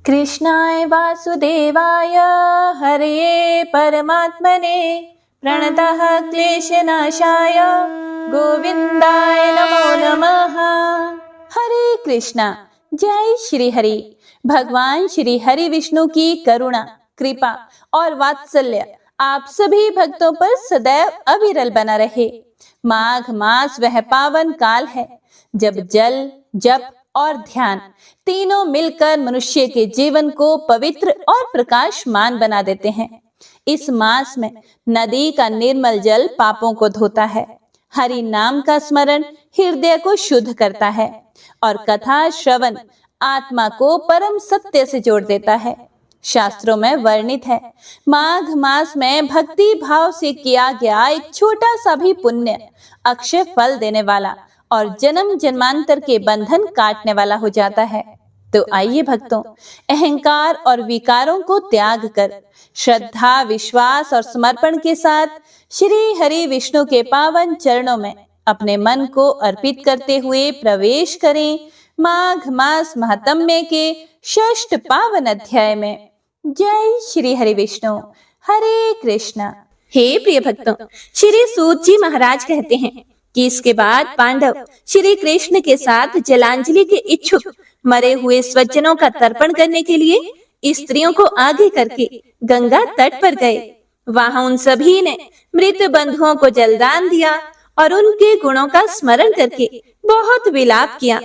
कृष्णाय वासुदेवाय हरये परमात्मने प्रणतः क्लेशनाशाय गोविंदाय नमो नमः। हरे कृष्णा। जय श्री हरि। भगवान श्री हरि विष्णु की करुणा, कृपा और वात्सल्य आप सभी भक्तों पर सदैव अविरल बना रहे। माघ मास वह पावन काल है जब जल, जप और ध्यान तीनों मिलकर मनुष्य के जीवन को पवित्र और प्रकाशमान बना देते हैं। इस मास में नदी का निर्मल जल पापों को धोता है, हरि नाम का स्मरण हृदय को शुद्ध करता है और कथा श्रवण आत्मा को परम सत्य से जोड़ देता है। शास्त्रों में वर्णित है, माघ मास में भक्ति भाव से किया गया एक छोटा सा भी पुण्य अक्षय फल देने वाला और जन्म जन्मांतर के बंधन काटने वाला हो जाता है। तो आइए भक्तों, अहंकार और विकारों को त्याग कर श्रद्धा, विश्वास और समर्पण के साथ श्री हरि विष्णु के पावन चरणों में अपने मन को अर्पित करते हुए प्रवेश करें माघ मास महात्म्य के षष्ठ पावन अध्याय में। जय श्री हरि विष्णु। हरे कृष्णा। हे प्रिय भक्तों, श्री सूत जी महाराज कहते हैं कि इसके बाद पांडव श्री कृष्ण के साथ जलांजलि के इच्छुक मरे हुए स्वजनों का तर्पण करने के लिए स्त्रियों को आगे करके गंगा तट पर गए। वहां उन सभी ने मृत बंधुओं को जलदान दिया और उनके गुणों का स्मरण करके बहुत विलाप किया।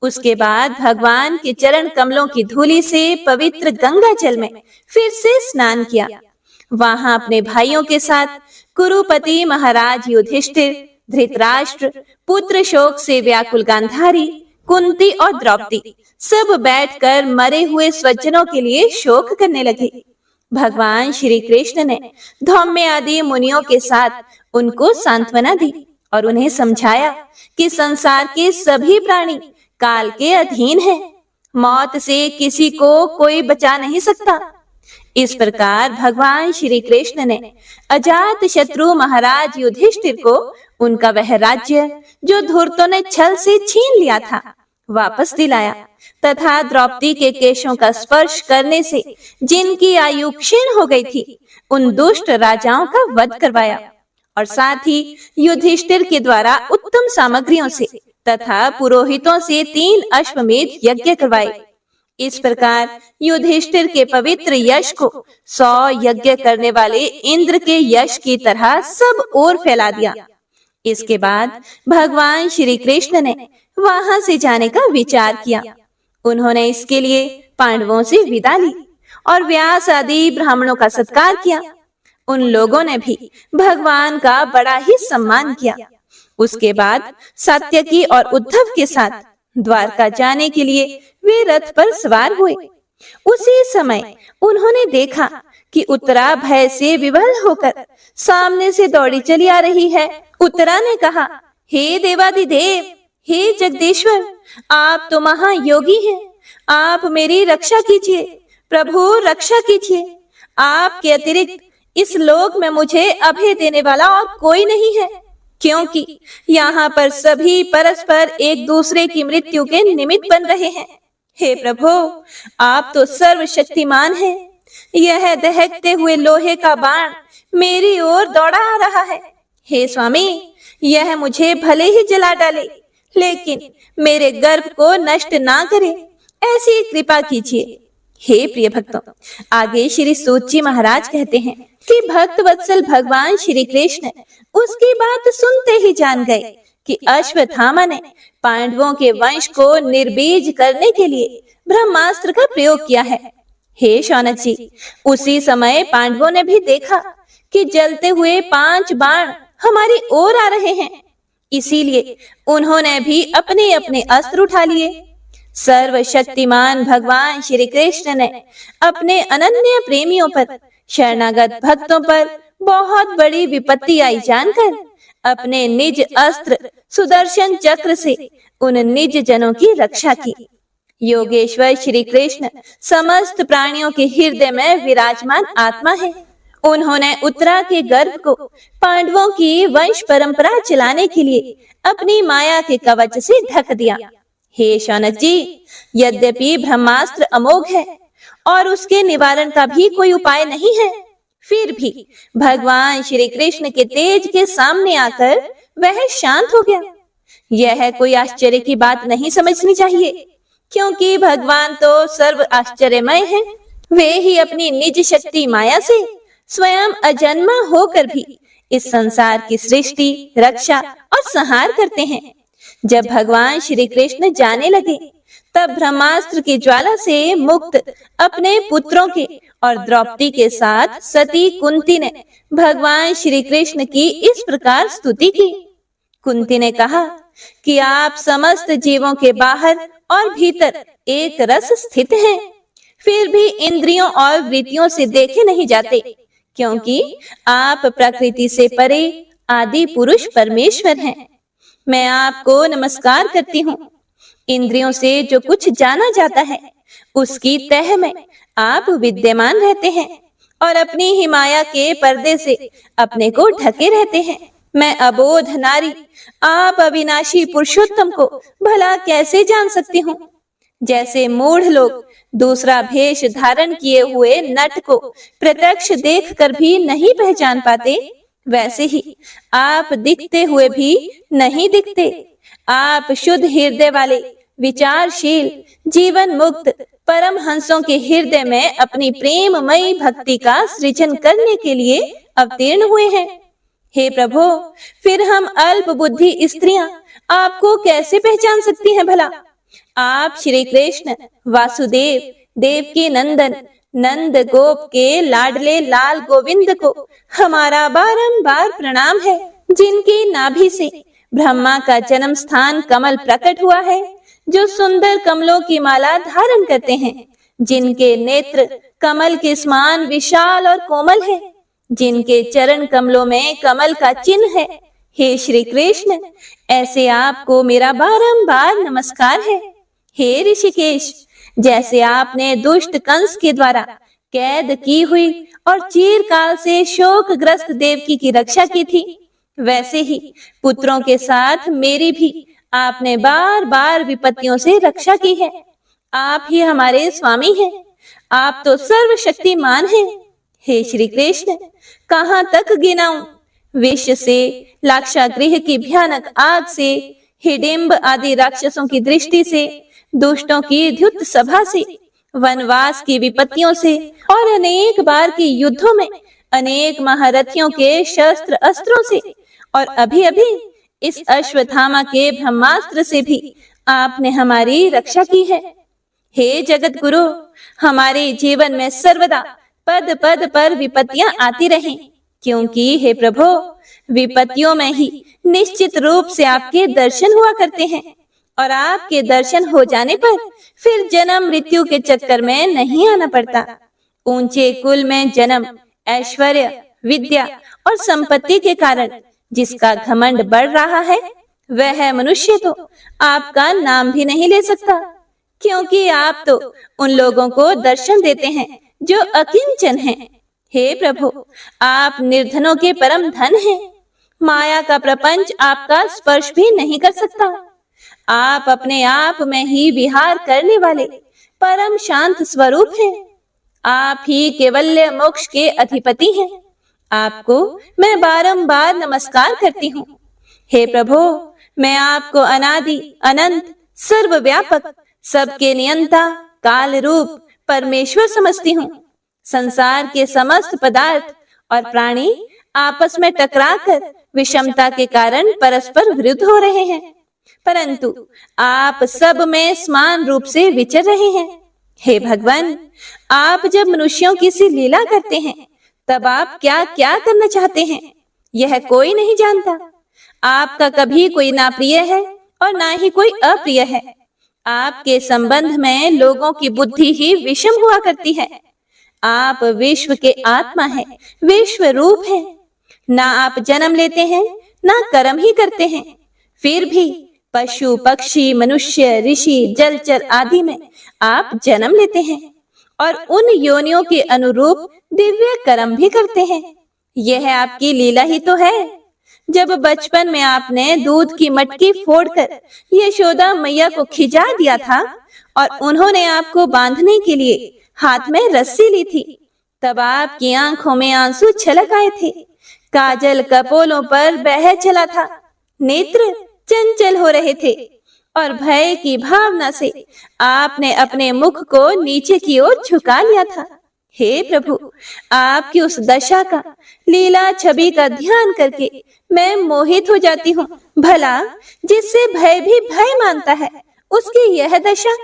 उसके बाद भगवान के चरण कमलों की धूलि से पवित्र गंगा जल में फिर से स्नान किया। वहां अपने भाइयों के साथ कुरुपति महाराज युधिष्ठिर, धृतराष्ट्र, पुत्र शोक से व्याकुल गांधारी, कुंती और द्रौपदी सब बैठकर मरे हुए स्वजनों के लिए शोक करने लगे। भगवान श्री कृष्ण ने धौम्य आदि मुनियों के साथ उनको सांत्वना दी और उन्हें समझाया कि संसार के सभी प्राणी काल के अधीन हैं, मौत से किसी को कोई बचा नहीं सकता। इस प्रकार भगवान श्री कृष्ण ने अजात शत्रु महाराज युधिष्ठिर को उनका वह राज्य जो धूर्तों ने छल से छीन लिया था वापस दिलाया तथा द्रौपदी के केशों का स्पर्श करने से जिनकी आयु क्षीण हो गई थी उन दुष्ट राजाओं का वध करवाया और साथ ही युधिष्ठिर के द्वारा उत्तम सामग्रियों से तथा पुरोहितों से 3 अश्वमेध यज्ञ करवाए। इस प्रकार युधिष्ठिर के पवित्र यश को 100 यज्ञ करने वाले इंद्र के यश की तरह सब ओर फैला दिया। इसके बाद भगवान श्री कृष्ण ने वहां से जाने का विचार किया। उन्होंने इसके लिए पांडवों से विदा ली और व्यास आदि ब्राह्मणों का सत्कार किया। उन लोगों ने भी भगवान का बड़ा ही सम्मान किया। उसके बाद सात्यकी और उद्धव के साथ द्वारका जाने के लिए वे रथ पर सवार हुए। उसी समय उन्होंने देखा कि उत्तरा भय से विवल होकर सामने से दौड़ी चली आ रही है। उत्तरा ने कहा, हे देवादिदेव, हे जगदीश्वर, आप तो महायोगी हैं, आप मेरी रक्षा कीजिए, प्रभु रक्षा कीजिए। आपके अतिरिक्त इस लोक में मुझे अभय देने वाला और कोई नहीं है, क्योंकि यहाँ पर सभी परस्पर एक दूसरे की मृत्यु के निमित्त बन रहे हैं। हे प्रभु, आप तो सर्वशक्तिमान हैं। यह दहकते हुए लोहे का बाण मेरी ओर दौड़ा आ रहा है। हे स्वामी, यह मुझे भले ही जला डाले, लेकिन मेरे गर्भ को नष्ट ना करे, ऐसी कृपा कीजिए। हे प्रिय भक्तों, आगे श्री सूत जी महाराज कहते हैं कि भक्त वत्सल भगवान श्री कृष्ण उसकी बात सुनते ही जान गए कि अश्वत्थामा ने पांडवों के वंश को निर्बीज करने के लिए ब्रह्मास्त्र का प्रयोग किया है। हे शौनक जी, उसी समय पांडवों ने भी देखा कि जलते हुए 5 बाण हमारी ओर आ रहे हैं, इसीलिए उन्होंने भी अपने अपने अस्त्र उठा लिए। सर्वशक्तिमान भगवान श्री कृष्ण ने अपने अनन्य प्रेमियों पर, शरणागत भक्तों पर बहुत बड़ी विपत्ति आई जानकर अपने निज अस्त्र सुदर्शन चक्र से उन निज जनों की रक्षा की। योगेश्वर श्री कृष्ण समस्त प्राणियों के हृदय में विराजमान आत्मा है। उन्होंने उत्तरा के गर्भ को पांडवों की वंश परंपरा चलाने के लिए अपनी माया के कवच से ढक दिया। हे शौनक जी, यद्यपि ब्रह्मास्त्र अमोघ है, और उसके निवारण का भी कोई उपाय नहीं है। फिर भी भगवान श्री कृष्ण के तेज के सामने आकर वह शांत हो गया। यह कोई आश्चर्य की बात नहीं समझनी चाहिए, क्योंकि भगवान तो सर्व आश्चर्यमय हैं। वे ही अपनी निज शक्ति माया से स्वयं अजन्मा होकर भी इस संसार की सृष्टि, रक्षा और संहार करते हैं। जब भगवान श्री कृष्ण जाने लगे, तब ब्रह्मास्त्र की ज्वाला से मुक्त अपने पुत्रों के और द्रौपदी के साथ सती कुंती ने भगवान श्री कृष्ण की इस प्रकार स्तुति की। कुंती ने कहा कि आप समस्त जीवों के बाहर और भीतर एक रस स्थित हैं, फिर भी इंद्रियों और वृत्तियों से देखे नहीं जाते, क्योंकि आप प्रकृति से परे आदि पुरुष परमेश्वर हैं। मैं आपको नमस्कार करती हूँ। इंद्रियों से जो कुछ जाना जाता है, उसकी तह में आप विद्यमान रहते हैं और अपनी ही माया के पर्दे से अपने को ढके रहते हैं। मैं अबोध नारी आप अविनाशी पुरुषोत्तम को भला कैसे जान सकती हूँ? जैसे मूढ़ लोग दूसरा भेष धारण किए हुए नट को प्रत्यक्ष देखकर भी नहीं पहचान पाते, वैसे ही आप दिखते हुए भी नहीं दिखते। आप शुद्ध हृदय वाले, विचारशील, जीवन मुक्त परम हंसों के हृदय में अपनी प्रेममयी भक्ति का सृजन करने के लिए अवतीर्ण हुए हैं। हे प्रभु, फिर हम अल्प बुद्धि स्त्रियां आपको कैसे पहचान सकती हैं भला? आप श्री कृष्ण वासुदेव, देवकी नंदन, नंद गोप के लाडले लाल गोविंद को हमारा बारंबार प्रणाम है, जिनकी नाभि से ब्रह्मा का जन्म स्थान कमल प्रकट हुआ है, जो सुंदर कमलों की माला धारण करते हैं, जिनके नेत्र कमल के समान विशाल और कोमल है, जिनके चरण कमलों में कमल का चिन्ह है। हे श्री कृष्ण, ऐसे आपको मेरा बारंबार नमस्कार है। हे ऋषिकेश, जैसे आपने दुष्ट कंस के द्वारा कैद की हुई और चिरकाल से शोकग्रस्त देवकी की रक्षा की थी, वैसे ही पुत्रों के साथ मेरी भी आपने बार बार विपत्तियों से रक्षा की है। आप ही हमारे स्वामी हैं, आप तो सर्वशक्तिमान हैं। हे श्री कृष्ण, कहाँ तक गिनाऊं? विष से, लाक्षागृह की भयानक आग से, हिडिंब आदि राक्षसों की दृष्टि से, दुष्टों की द्युत सभा से, वनवास की विपत्तियों से और अनेक बार के युद्धों में अनेक महारथियों के शस्त्र अस्त्रों से और अभी अभी इस अश्वत्थामा के ब्रह्मास्त्र से भी आपने हमारी रक्षा की है। हे जगत गुरु, हमारे जीवन में सर्वदा पद पद पर विपत्तियां आती रहें, क्योंकि हे प्रभु, विपत्तियों में ही निश्चित रूप से आपके दर्शन हुआ करते हैं और आपके दर्शन हो जाने पर फिर जन्म मृत्यु के चक्कर में नहीं आना पड़ता। ऊंचे कुल में जन्म, ऐश्वर्य, विद्या और संपत्ति के कारण जिसका घमंड बढ़ रहा है, वह मनुष्य तो आपका नाम भी नहीं ले सकता, क्योंकि आप तो उन लोगों को दर्शन देते हैं जो अकिंचन हैं। हे प्रभु, आप निर्धनों के परम धन हैं। माया का प्रपंच आपका स्पर्श भी नहीं कर सकता। आप अपने आप में ही विहार करने वाले परम शांत स्वरूप हैं। आप ही केवल्य मोक्ष के अधिपति हैं। आपको मैं बारंबार नमस्कार करती हूँ। हे प्रभु, मैं आपको अनादि, अनंत, सर्वव्यापक, सबके नियंता, काल रूप परमेश्वर समझती हूँ। संसार के समस्त पदार्थ और प्राणी आपस में टकराकर विषमता के कारण परस्पर विरुद्ध हो रहे हैं, परंतु आप सब में समान रूप से विचर रहे हैं। हे भगवान, आप जब मनुष्यों की सी लीला करते हैं, तब आप क्या क्या करना चाहते हैं, यह कोई नहीं जानता। आपका कभी कोई ना प्रिय है और ना ही कोई अप्रिय है। आपके संबंध में लोगों की बुद्धि ही विषम हुआ करती है। आप विश्व के आत्मा है, विश्व रूप है। ना आप जन्म लेते हैं, ना कर्म ही करते हैं, फिर भी पशु, पक्षी, मनुष्य, ऋषि, जलचर आदि में आप जन्म लेते हैं और उन योनियों के अनुरूप दिव्य कर्म भी करते हैं। यह आपकी लीला ही तो है। जब बचपन में आपने दूध की मटकी फोड़कर यशोदा मैया को खिजा दिया था और उन्होंने आपको बांधने के लिए हाथ में रस्सी ली थी। तब आपकी आंखों में आंसू छलक आए थे। काजल कपोलों पर बह चला था। नेत्र चंचल हो रहे थे और भय की भावना से आपने अपने मुख को नीचे की ओर झुका लिया था। हे प्रभु, आपकी उस दशा का, लीला छवि का ध्यान करके मैं मोहित हो जाती हूँ। भला जिससे भय भी भय मानता है, उसकी यह दशा।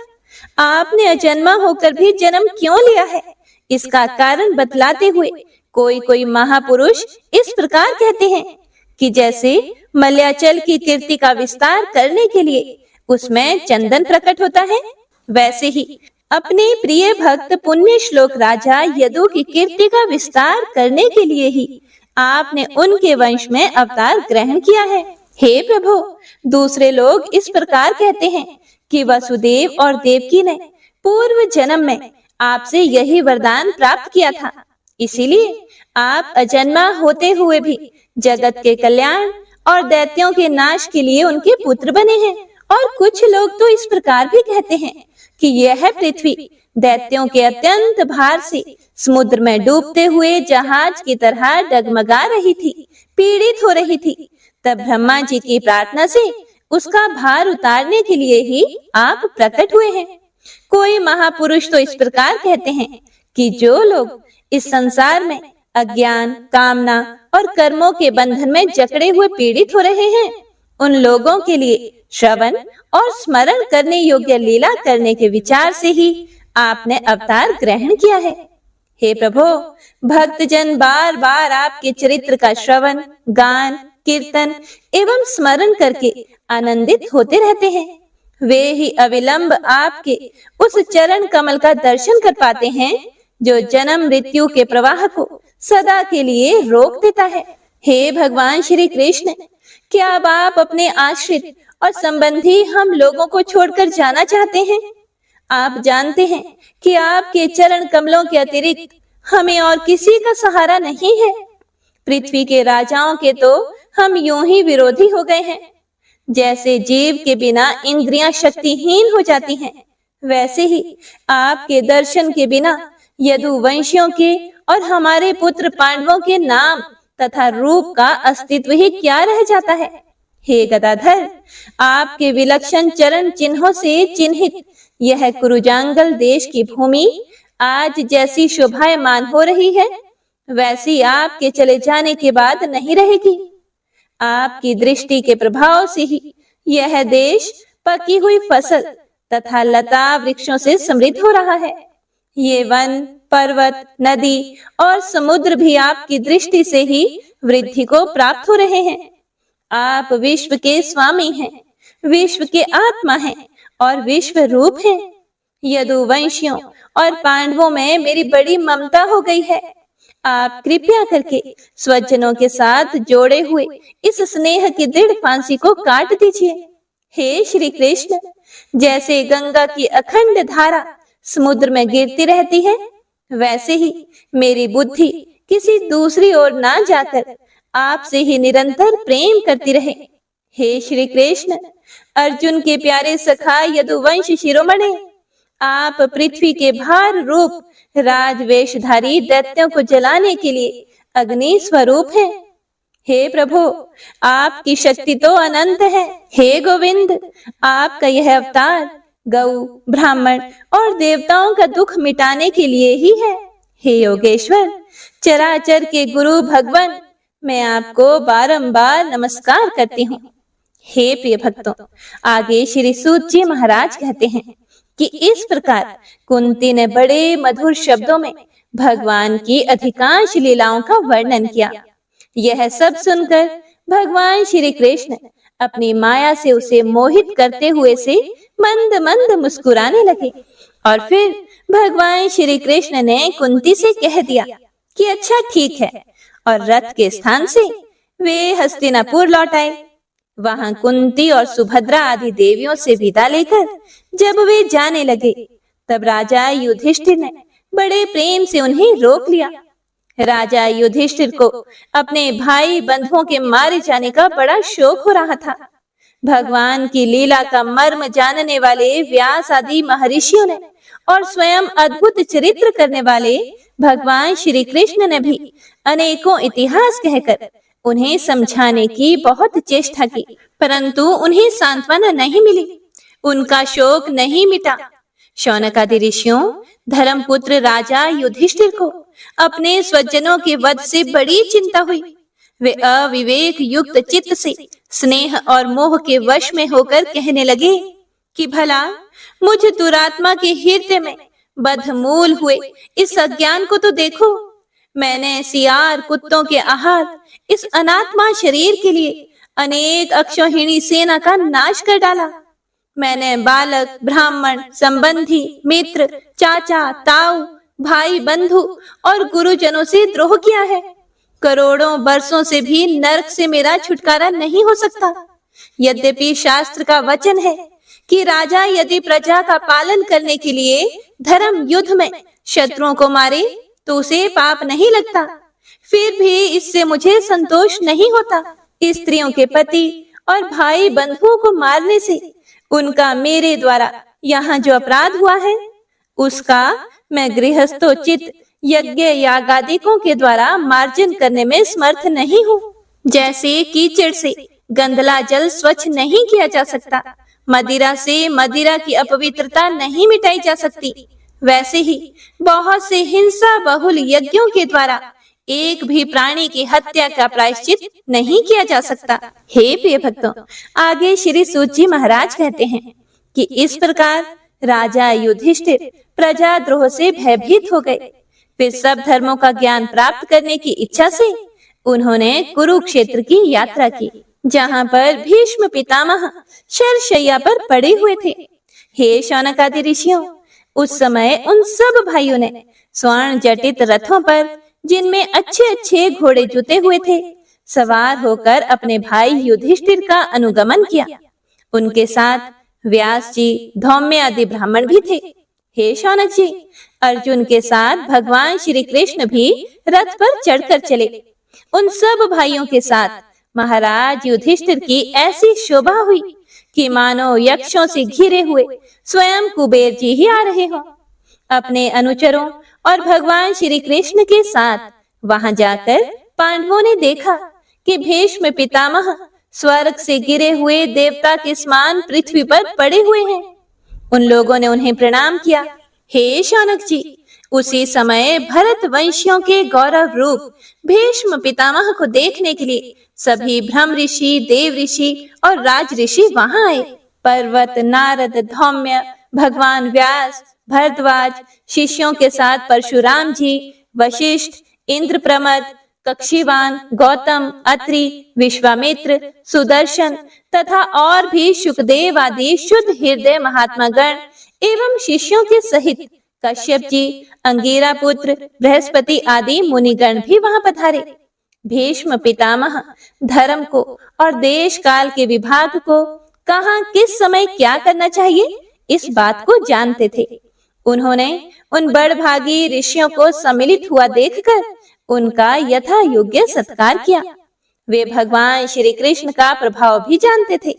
आपने अजन्मा होकर भी जन्म क्यों लिया है, इसका कारण बतलाते हुए कोई कोई महापुरुष इस प्रकार कहते हैं कि जैसे मलयाचल की कीर्ति का विस्तार करने के लिए उसमें चंदन प्रकट होता है, वैसे ही अपने प्रिय भक्त पुण्य श्लोक राजा यदु की कीर्ति का विस्तार करने के लिए ही आपने उनके वंश में अवतार ग्रहण किया है। हे प्रभु, दूसरे लोग इस प्रकार कहते हैं कि वसुदेव और देवकी ने पूर्व जन्म में आपसे यही वरदान प्राप्त किया था, इसीलिए आप अजन्मा होते हुए भी जगत के कल्याण और दैत्यों के नाश के लिए उनके पुत्र बने हैं। और कुछ लोग तो इस प्रकार भी कहते हैं कि यह पृथ्वी दैत्यों के अत्यंत भार से समुद्र में डूबते हुए जहाज की तरह डगमगा रही थी, पीड़ित हो रही थी। तब ब्रह्मा जी की प्रार्थना से उसका भार उतारने के लिए ही आप प्रकट हुए हैं। कोई महापुरुष तो इस प्रकार कहते हैं कि जो लोग इस संसार में अज्ञान, कामना और कर्मों के बंधन में जकड़े हुए पीड़ित हो रहे हैं, उन लोगों के लिए श्रवण और स्मरण करने योग्य लीला करने के विचार से ही आपने अवतार ग्रहण किया है। हे प्रभु, भक्तजन बार बार आपके चरित्र का श्रवण, गान, कीर्तन एवं स्मरण करके आनंदित होते रहते हैं। वे ही अविलंब आपके उस चरण कमल का दर्शन कर पाते हैं जो जन्म मृत्यु के प्रवाह को सदा के लिए रोक देता है। हे भगवान श्री कृष्ण, क्या अब आप अपने आश्रित और संबंधी हम लोगों को छोड़कर जाना चाहते हैं? आप जानते हैं कि आपके चरण कमलों के अतिरिक्त हमें और किसी का सहारा नहीं है। पृथ्वी के राजाओं के तो हम यूं ही विरोधी हो गए हैं। जैसे जीव के बिना इंद्रियां शक्तिहीन हो जाती हैं, वैसे ही आपके दर्शन के बिना यदुवंशियों के और हमारे पुत्र पांडवों के नाम तथा रूप का अस्तित्व ही क्या रह जाता है। हे गदाधर, आपके विलक्षण चरण चिन्हों से चिन्हित यह कुरुजांगल देश की भूमि आज जैसी शोभायमान हो रही है, वैसी आपके चले जाने के बाद नहीं रहेगी। आपकी दृष्टि के प्रभाव से ही यह देश पकी हुई फसल तथा लता वृक्षों से समृद्ध हो रहा है। ये वन, पर्वत, नदी और समुद्र भी आपकी दृष्टि से ही वृद्धि को प्राप्त हो रहे हैं। आप विश्व के स्वामी हैं, विश्व के आत्मा हैं और विश्व रूप हैं। यदुवंशियों और पांडवों में मेरी बड़ी ममता हो गई है। आप कृपया करके स्वजनों के साथ जोड़े हुए इस स्नेह की दृढ़ फांसी को काट दीजिए। हे श्री कृष्ण, जैसे गंगा की अखंड धारा समुद्र में गिरती रहती है, वैसे ही मेरी बुद्धि किसी दूसरी ओर ना जाकर आपसे ही निरंतर प्रेम करती रहे। हे श्री कृष्ण, अर्जुन के प्यारे सखा यदुवंश शिरोमणि, आप पृथ्वी के भार रूप राजवेशधारी दैत्यों को जलाने के लिए अग्नि स्वरूप हैं। हे प्रभु, आपकी शक्ति तो अनंत है। हे गोविंद, आपका यह अवतार गौ, ब्राह्मण और देवताओं का दुख मिटाने के लिए ही है। हे योगेश्वर, चराचर के गुरु भगवान, मैं आपको बारंबार नमस्कार करती हूँ। हे प्रिय भक्तों, आगे श्री सूत जी महाराज कहते हैं कि इस प्रकार कुंती ने बड़े मधुर शब्दों में भगवान की अधिकांश लीलाओं का वर्णन किया। यह सब सुनकर भगवान श्री कृष्ण अपनी माया से उसे मोहित करते हुए से मंद मंद मुस्कुराने लगे और फिर भगवान श्री कृष्ण ने कुंती से कह दिया कि अच्छा ठीक है, और रथ के स्थान से वे हस्तिनापुर लौट आए। वहां कुंती और सुभद्रा आदि देवियों से विदा लेकर जब वे जाने लगे, तब राजा युधिष्ठिर ने बड़े प्रेम से उन्हें रोक लिया। राजा युधिष्ठिर को अपने भाई बंधुओं के मारे जाने का बड़ा शौक हो रहा था। भगवान की लीला का मर्म जानने वाले व्यास आदि महर्षियों ने और स्वयं अद्भुत चरित्र करने वाले भगवान श्री कृष्ण ने भी अनेकों इतिहास कहकर उन्हें समझाने की बहुत चेष्टा की, परंतु उन्हें सांत्वना नहीं मिली, उनका शोक नहीं मिटा। शौनकादि ऋषियों धर्मपुत्र राजा युधिष्ठिर को अपने स्वजनों के वध से बड़ी चिंता हुई। वे अविवेक युक्त चित्त से स्नेह और मोह के वश में होकर कहने लगे कि भला मुझ दुरात्मा के हृदय में बद्धमूल हुए इस अज्ञान को तो देखो। मैंने सियार कुत्तों के आहार इस अनात्मा शरीर के लिए अनेक अक्षौहिणी सेना का नाश कर डाला। मैंने बालक, ब्राह्मण, संबंधी, मित्र, चाचा, ताऊ, भाई, बंधु और गुरुजनों से द्रोह किया है। करोड़ों वर्षों से भी नरक से मेरा छुटकारा नहीं हो सकता। यद्यपि शास्त्र का वचन है कि राजा यदि प्रजा का पालन करने के लिए धर्म युद्ध में शत्रुओं को मारे तो उसे पाप नहीं लगता, फिर भी इससे मुझे संतोष नहीं होता। स्त्रियों के पति और भाई बंधुओं को मारने से उनका मेरे द्वारा यहाँ जो अपराध हुआ है उसका मैं गृहस्थोचित यज्ञ यागादिकों के द्वारा मार्जन करने में समर्थ नहीं हूँ। जैसे कीचड़ से गंदला जल स्वच्छ नहीं किया जा सकता, मदिरा से मदिरा की अपवित्रता नहीं मिटाई जा सकती, वैसे ही बहुत से हिंसा बहुल यज्ञों के द्वारा एक भी प्राणी की हत्या का प्रायश्चित नहीं किया जा सकता। हे प्रिय भक्तों, आगे श्री सूत जी महाराज कहते हैं कि इस प्रकार राजा युधिष्ठिर प्रजाद्रोह से भयभीत हो गए। फिर सब धर्मों का ज्ञान प्राप्त करने की इच्छा से उन्होंने कुरुक्षेत्र की यात्रा की, जहाँ पर भीष्म पितामह शरशैया पर पड़े हुए थे। हे शौनकादि ऋषियों, उस समय उन सब भाइयों ने स्वर्ण जटित रथों पर, जिनमें अच्छे अच्छे घोड़े जुते हुए थे, सवार होकर अपने भाई युधिष्ठिर का अनुगमन किया। उनके साथ व्यास जी, धौम्य आदि ब्राह्मण भी थे। हे शौनक जी, अर्जुन के साथ भगवान श्री कृष्ण भी रथ पर चढ़कर चले। उन सब भाइयों के साथ महाराज युधिष्ठिर की ऐसी शोभा हुई कि मानो यक्षों से घिरे हुए स्वयं कुबेर जी ही आ रहे हों। अपने अनुचरों और भगवान श्री कृष्ण के साथ वहां जाकर पांडवों ने देखा कि भीष्म पितामह स्वर्ग से गिरे हुए देवता के समान पृथ्वी पर पड़े हुए हैं। उन लोगों ने उन्हें प्रणाम किया। हे शौनक जी, उसी समय भरत वंशियों के गौरव रूप भीष्म पितामह को देखने के लिए सभी ब्रह्म ऋषि, देव ऋषि और राज ऋषि वहां आए। पर्वत, नारद, धौम्य, भगवान व्यास, भरद्वाज, शिष्यों के साथ परशुराम जी, वशिष्ठ, इंद्रप्रमद, कक्षीवान, गौतम, अत्रि, विश्वामित्र, सुदर्शन तथा और भी सुखदेव आदि शुद्ध हृदय महात्मा गण एवं शिष्यों के सहित कश्यप जी, अंगिरा पुत्र, बृहस्पति आदि मुनिगण भी वहां पधारे। भीष्म पितामह धर्म को और देश काल के विभाग को कहाँ किस समय क्या करना चाहिए इस बात को जानते थे। उन्होंने उन बड़भागी ऋषियों को सम्मिलित हुआ देखकर उनका यथा योग्य सत्कार किया। वे भगवान श्री कृष्ण का प्रभाव भी जानते थे,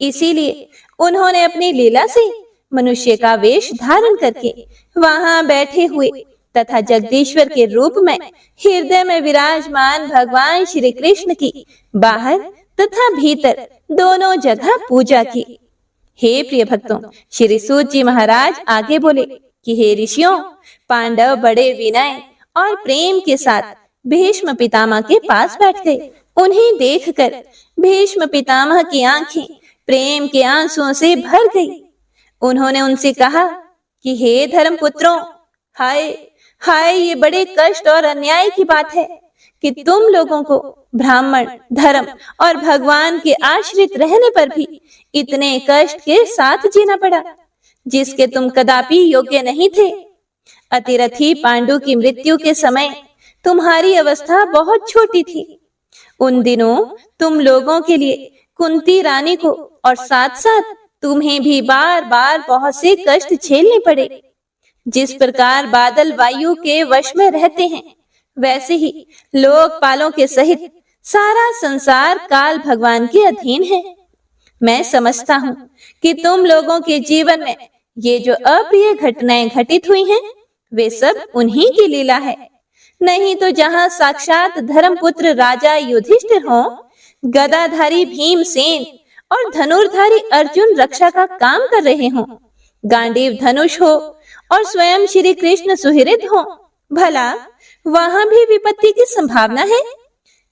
इसीलिए उन्होंने अपनी लीला से मनुष्य का वेश धारण करके वहां बैठे हुए तथा जगदीश्वर के रूप में हृदय में विराजमान भगवान श्री कृष्ण की बाहर तथा भीतर दोनों जगह पूजा की। हे प्रिय भक्तों, श्री सूत जी महाराज आगे बोले कि हे ऋषियों, पांडव बड़े विनय और प्रेम के साथ भीष्म पितामह के पास बैठ गए। उन्हें देखकर भीष्म पितामह की आंखें प्रेम के आंसुओं से भर गई। उन्होंने उनसे कहा कि हे धर्मपुत्रों, हाय हाय, ये बड़े कष्ट और अन्याय की बात है कि तुम लोगों को ब्राह्मण, धर्म और भगवान के आश्रित रहने पर भी इतने कष्ट के साथ जीना पड़ा, जिसके तुम कदापि योग्य नहीं थे। अतिरथी पांडु की मृत्यु के समय तुम्हारी अवस्था बहुत छोटी थी। उन दिनों तुम लोगों के लिए कुंती रानी को और साथ साथ तुम्हें भी बार बार बहुत से कष्ट झेलने पड़े। जिस प्रकार बादल वायु के वश में रहते हैं, वैसे ही लोकपालों के सहित सारा संसार काल भगवान के अधीन है। मैं समझता हूँ कि तुम लोगों के जीवन में ये जो अप्रिय घटनाएं घटित हुई हैं, वे सब उन्हीं की लीला है। नहीं तो जहाँ साक्षात धर्मपुत्र राजा युधिष्ठिर हो, गदाधारी भीमसेन और धनुर्धारी अर्जुन रक्षा का काम कर रहे हों, गांडीव धनुष हो और स्वयं श्री कृष्ण सुहृद हो, भला वहां भी विपत्ति की संभावना है।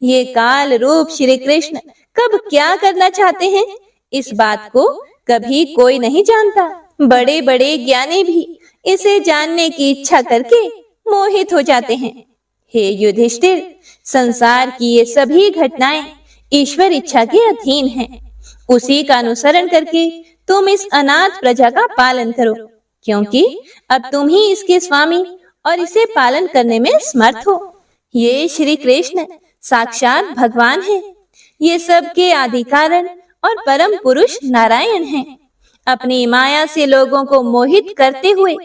ये काल रूप श्री कृष्ण कब क्या करना चाहते हैं, इस बात को कभी कोई नहीं जानता। बड़े बड़े ज्ञानी भी इसे जानने की इच्छा करके मोहित हो जाते हैं। हे युधिष्ठिर, संसार की ये सभी घटनाएं ईश्वर इच्छा के अधीन हैं। उसी का अनुसरण करके तुम इस अनाथ प्रजा का पालन करो, क्योंकि अब तुम ही इसके स्वामी और इसे पालन करने में समर्थ हो। ये श्री कृष्ण साक्षात भगवान है। ये सब के आदि कारण और परम पुरुष नारायण हैं। अपनी माया से लोगों को मोहित करते हुए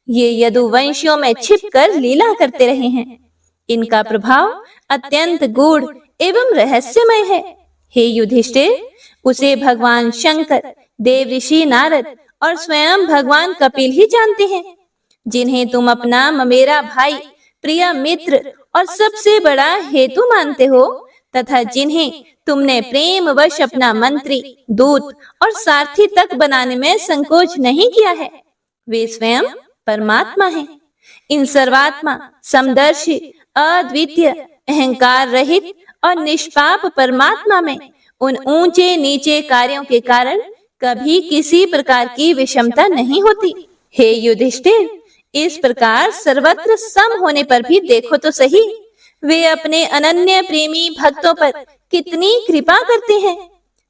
ये यदुवंशियों में छिपकर लीला करते रहे हैं। इनका प्रभाव अत्यंत गूढ़ एवं रहस्यमय है। हे युधिष्ठिर, उसे भगवान शंकर, देव ऋषि नारद और स्वयं भगवान कपिल ही जानते हैं, जिन्हें तुम अपना ममेरा भाई, प्रिय मित्र और सबसे बड़ा हेतु मानते हो, तथा जिन्हें तुमने प्रेम वश अपना मंत्री, दूत और सारथी तक बनाने में संकोच नहीं किया है। वे स्वयं परमात्मा हैं। इन सर्वात्मा, समदर्शी, अद्वितीय, अहंकार रहित और निष्पाप परमात्मा में उन ऊंचे नीचे कार्यों के कारण कभी किसी प्रकार की विषमता नहीं होती। हे युधिष्ठिर, इस प्रकार सर्वत्र सम होने पर भी देखो तो सही, वे अपने अनन्य प्रेमी भक्तों पर कितनी कृपा करते हैं।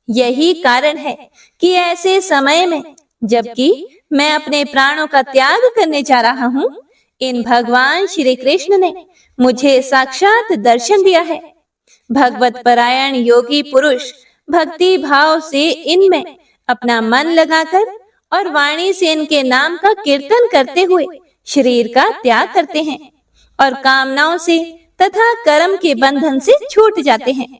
यही कारण है कि ऐसे समय में, जबकि मैं अपने प्राणों का त्याग करने जा रहा हूँ, इन भगवान श्री कृष्ण ने मुझे साक्षात दर्शन दिया है। भगवत परायण योगी पुरुष भक्ति भाव से इनमें अपना मन लगाकर और वाणी से इनके नाम का कीर्तन करते हुए शरीर का त्याग करते हैं और कामनाओं से तथा कर्म के बंधन से छूट जाते हैं।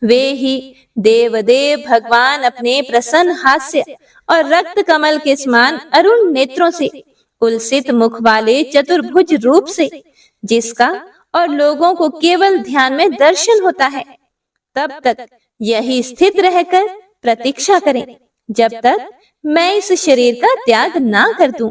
वे ही देवदेव भगवान अपने प्रसन्न हास्य और रक्त कमल के समान अरुण नेत्रों से, उलसित मुख वाले चतुर्भुज रूप से, जिसका और लोगों को केवल ध्यान में दर्शन होता है, तब तक यही स्थित रहकर प्रतीक्षा करें, जब तक मैं इस शरीर का त्याग ना कर दूं।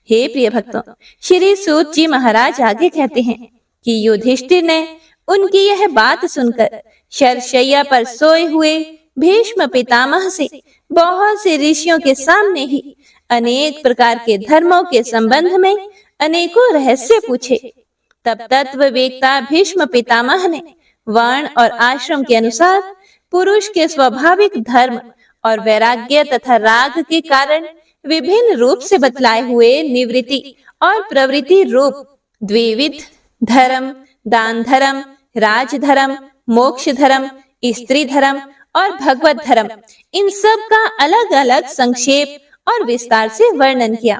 हे प्रिय भक्तों, श्री सूत जी महाराज आगे कहते हैं कि युधिष्ठिर ने उनकी यह बात सुनकर शरशैया पर सोए हुए भीष्म पितामह से बहुत से ऋषियों के सामने ही अनेक प्रकार के धर्मों के संबंध में अनेकों रहस्य पूछे। तब तत्व वेत्ता भीष्म पितामह ने वर्ण और आश्रम के अनुसार पुरुष के स्वाभाविक धर्म और वैराग्य तथा राग के कारण विभिन्न रूप से बतलाए हुए निवृत्ति और प्रवृत्ति रूप द्विविध धर्म, दान धर्म, राज धर्म, मोक्ष धर्म, स्त्री धर्म और भगवत धर्म, इन सब का अलग अलग संक्षेप और विस्तार से वर्णन किया।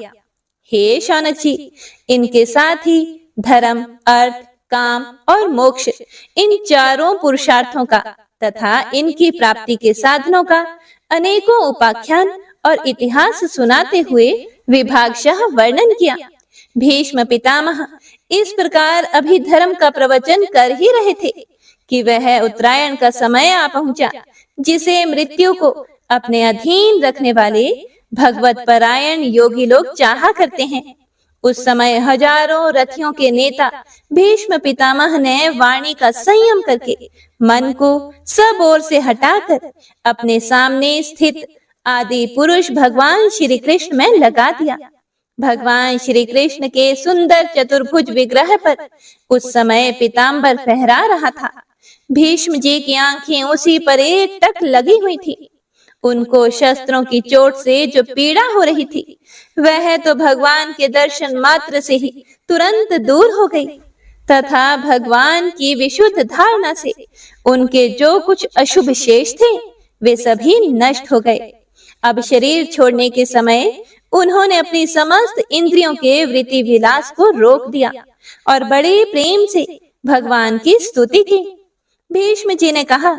हे शौनक जी, इनके साथ ही धर्म, अर्थ, काम और मोक्ष, इन चारों पुरुषार्थों का तथा इनकी प्राप्ति के साधनों का अनेकों उपाख्यान और इतिहास सुनाते हुए विभागशः वर्णन किया। भीष्म पितामह इस प्रकार अभी धर्म का प्रवचन कर ही रहे थे कि वह उत्तरायण का समय आ पहुंचा, जिसे मृत्यु को अपने अधीन रखने वाले भगवत परायण योगी लोग चाहा करते हैं। उस समय हजारों रथियों के नेता भीष्म पितामह ने वाणी का संयम करके मन को सब ओर से हटाकर अपने सामने स्थित आदि पुरुष भगवान श्री कृष्ण में लगा दिया। भगवान श्री कृष्ण के सुंदर चतुर्भुज विग्रह पर उस समय पीताम्बर फहरा रहा था। भीष्म जी की आंखें उसी पर एकटक लगी हुई थी। उनको शस्त्रों की चोट से जो पीड़ा हो रही थी, वह तो भगवान के दर्शन मात्र से ही तुरंत दूर हो गई तथा भगवान की विशुद्ध धारणा से उनके जो कुछ अशुभ शेष थे, वे सभी नष्ट हो गए। अब शरीर छोड़ने के समय उन्होंने अपनी समस्त इंद्रियों के वृत्ति विलास को रोक दिया और बड़े प्रेम से भगवान की स्तुति की। भीष्म जी ने कहा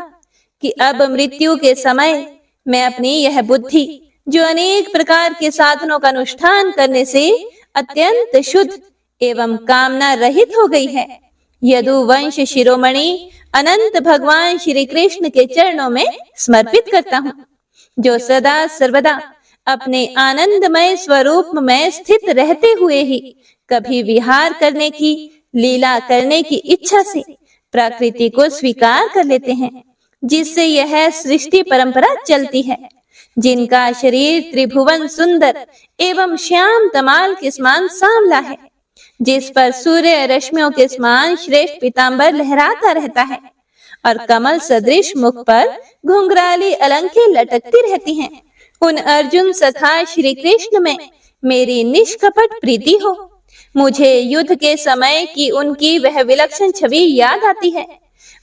कि अब मृत्यु के समय मैं अपनी यह बुद्धि जो अनेक प्रकार के साधनों का अनुष्ठान करने से अत्यंत शुद्ध एवं कामना रहित हो गई है। यदुवंश शिरोमणि अनंत भगवान श्री कृष्ण के चरणों में समर्पित करता हूँ, जो सदा सर्वदा अपने आनंदमय स्वरूप में स्थित रहते हुए ही कभी विहार करने की, लीला करने की इच्छा से प्रकृति को स्वीकार कर लेते हैं, जिससे यह सृष्टि परंपरा चलती है। जिनका शरीर त्रिभुवन सुंदर एवं श्याम तमाल के समान सांवला है, जिस पर सूर्य रश्मियों के समान श्रेष्ठ पीतांबर लहराता रहता है और कमल सदृश मुख पर घुंघराली अलंके लटकती रहती हैं, उन अर्जुन सखा श्री कृष्ण में मेरी निष्कपट प्रीति हो। मुझे युद्ध के समय की उनकी वह विलक्षण छवि याद आती है।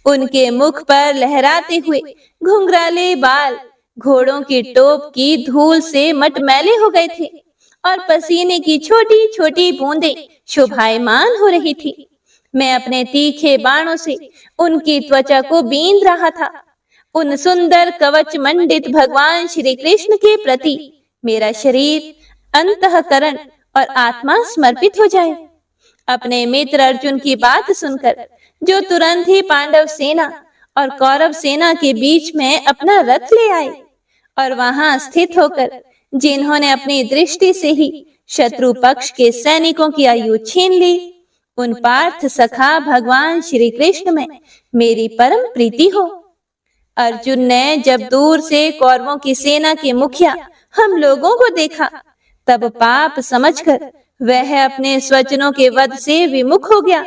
उनके मुख पर लहराते हुए घुंघराले बाल घोड़ों की टोप की धूल से मटमैले हो गए थे और पसीने की छोटी छोटी बूंदें शोभायमान हो रही थी। मैं अपने तीखे बाणों से उनकी त्वचा को बींध रहा था। उन सुंदर कवच मंडित भगवान श्री कृष्ण के प्रति मेरा शरीर, अंतःकरण और आत्मा समर्पित हो जाए। अपने मित्र अर्जुन की बात सुनकर, जो तुरंत ही पांडव सेना और कौरव सेना के बीच में अपना रथ ले आए और वहां स्थित होकर जिन्होंने अपनी दृष्टि से ही शत्रु पक्ष के सैनिकों की आयु छीन ली, उन पार्थ सखा भगवान श्री कृष्ण में मेरी परम प्रीति हो। अर्जुन ने जब दूर से कौरवों की सेना के मुखिया हम लोगों को देखा, तब पाप समझकर वह अपने स्वजनों के वध से विमुख हो गया।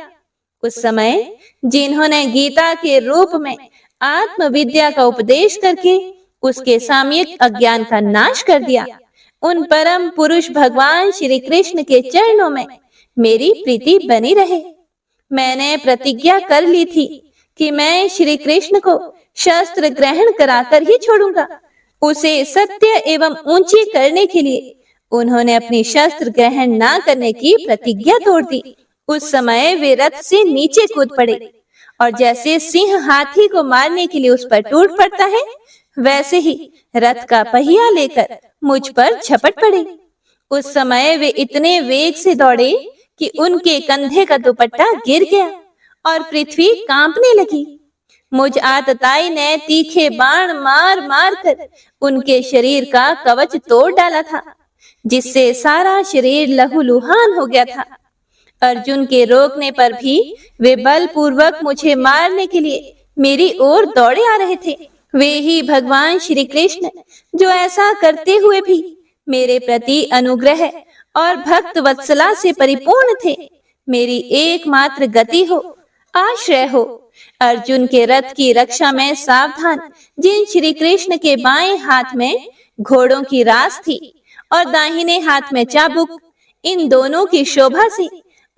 उस समय जिन्होंने गीता के रूप में आत्मविद्या का उपदेश करके उसके सामयिक अज्ञान का नाश कर दिया, उन परम पुरुष भगवान श्री कृष्ण के चरणों में मेरी प्रीति बनी रहे। मैंने प्रतिज्ञा कर ली थी कि मैं श्री कृष्ण को शस्त्र ग्रहण कराकर ही छोड़ूंगा। उसे सत्य एवं ऊंची करने के लिए उन्होंने अपनी शस्त्र ग्रहण न करने की प्रतिज्ञा तोड़ दी। उस समय वे रथ से नीचे कूद पड़े और जैसे सिंह हाथी को मारने के लिए उस पर टूट पड़ता है, वैसे ही रथ का पहिया लेकर मुझ पर झपट पड़े। उस समय वे इतने वेग से दौड़े कि उनके कंधे का दुपट्टा गिर गया और पृथ्वी कांपने लगी। मुझ आतताई ने तीखे बाण मार मार कर उनके शरीर का कवच तोड़ डाला था, जिससे सारा शरीर लहूलुहान हो गया था। अर्जुन के रोकने पर भी वे बलपूर्वक मुझे मारने के लिए मेरी ओर दौड़े आ रहे थे। वे ही भगवान श्री कृष्ण जो ऐसा करते हुए भी मेरे प्रति अनुग्रह और भक्त वत्सला से परिपूर्ण थे, मेरी एकमात्र गति हो, आश्रय हो। अर्जुन के रथ की रक्षा में सावधान जिन श्री कृष्ण के बाएं हाथ में घोड़ों की रास थी और दाहिने हाथ में चाबुक, इन दोनों की शोभा से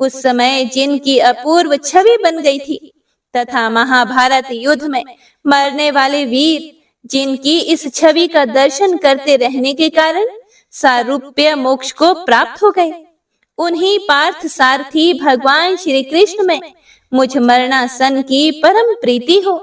उस समय जिनकी अपूर्व छवि बन गई थी, तथा महाभारत युद्ध में मरने वाले वीर जिनकी इस छवि का दर्शन करते रहने के कारण सारूप्य मोक्ष को प्राप्त हो गए, उन्हीं पार्थ सारथी भगवान श्री कृष्ण में मुझ मरणासन की परम प्रीति हो।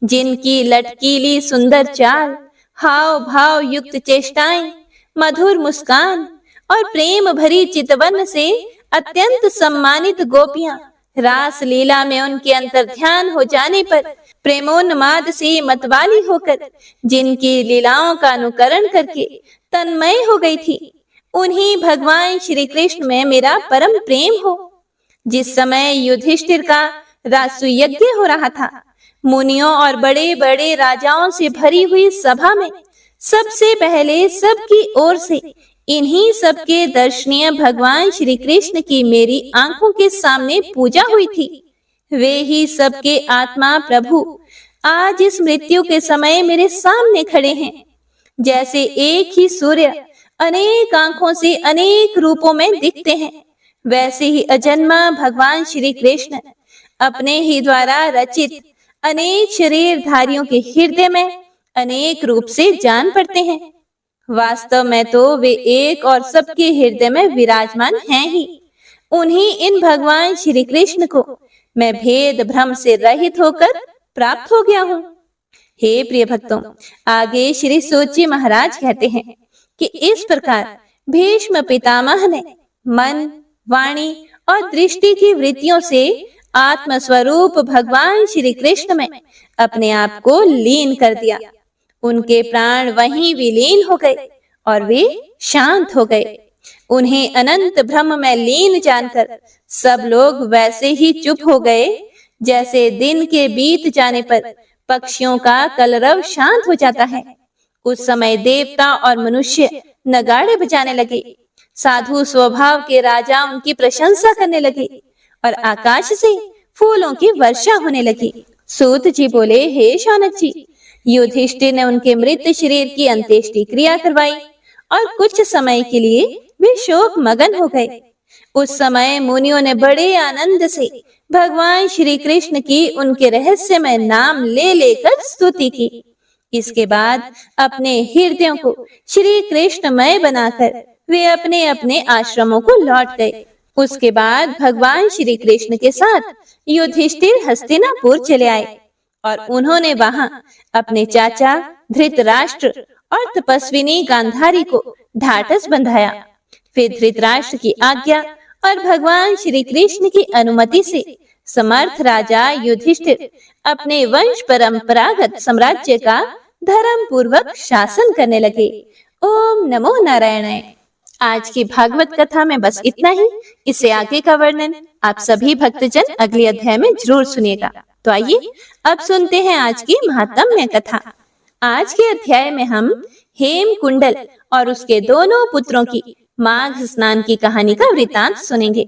जिनकी लटकीली सुंदर चाल, हाव भाव युक्त चेष्टाएं, मधुर मुस्कान और प्रेम भरी चितवन से अत्यंत सम्मानित गोपियां रास लीला में उनके अंतर ध्यान हो जाने पर प्रेमोन्माद से मतवाली होकर जिनकी लीलाओं का अनुकरण करके तन्मय हो गई थी, उन्हीं भगवान श्री कृष्ण में मेरा परम प्रेम हो। जिस समय युधिष्ठिर का रासु यज्ञ हो रहा था, मुनियों और बड़े बड़े राजाओं से भरी हुई सभा में सबसे पहले सबकी ओर से इन्हीं सबके दर्शनीय भगवान श्री कृष्ण की मेरी आंखों के सामने पूजा हुई थी। वे ही सबके आत्मा प्रभु आज इस मृत्यु के समय मेरे सामने खड़े हैं। जैसे एक ही सूर्य अनेक आंखों से अनेक रूपों में दिखते हैं, वैसे ही अजन्मा भगवान श्री कृष्ण अपने ही द्वारा रचित अनेक शरीरधारियों के हृदय में अनेक रूप से जान पड़ते हैं। वास्तव में तो वे एक और सबके हृदय में विराजमान हैं ही। उन्हीं इन भगवान श्री कृष्ण को मैं भेद भ्रम से रहित होकर प्राप्त हो गया हूँ। हे प्रिय भक्तों, आगे श्री सूत जी महाराज कहते हैं कि इस प्रकार भीष्म पितामह ने मन, वाणी और दृष्टि की वृत्तियों से आत्म स्वरूप भगवान श्री कृष्ण में अपने आप को लीन कर दिया। उनके प्राण वहीं विलीन हो गए और वे शांत हो गए। उन्हें अनंत ब्रह्म में लीन जानकर सब लोग वैसे ही चुप हो गए जैसे दिन के बीत जाने पर पक्षियों का कलरव शांत हो जाता है। उस समय देवता और मनुष्य नगाड़े बजाने लगे। साधु स्वभाव के राजा उनकी प्रशंसा करने लगे और आकाश से फूलों की वर्षा होने लगी। सूत जी बोले, हे शौनक जी, युधिष्ठिर ने उनके मृत शरीर की अंत्येष्टि क्रिया करवाई और कुछ समय के लिए वे शोक मगन हो गए। उस समय मुनियों ने बड़े आनंद से भगवान श्री कृष्ण की उनके रहस्यमय नाम ले लेकर स्तुति की। इसके बाद अपने हृदयों को श्री कृष्णमय बनाकर वे अपने अपने आश्रमों को लौट गए। उसके बाद भगवान श्री कृष्ण के साथ युधिष्ठिर हस्तिनापुर चले आए और उन्होंने वहां अपने चाचा धृतराष्ट्र और तपस्विनी गांधारी को ढाढ़स बंधाया। फिर धृतराष्ट्र की आज्ञा और भगवान श्री कृष्ण की अनुमति से समर्थ राजा युधिष्ठिर अपने वंश परंपरागत साम्राज्य का धर्म पूर्वक शासन करने लगे। ओम नमो नारायणाय। आज की भागवत कथा में बस इतना ही। इससे आगे का वर्णन आप सभी भक्तजन अगले अध्याय में जरूर सुनिएगा। तो आइए अब सुनते हैं आज की महात्म्य कथा। आज के अध्याय में हम हेम कुंडल और उसके दोनों पुत्रों की माघ स्नान की कहानी का वृतांत सुनेंगे।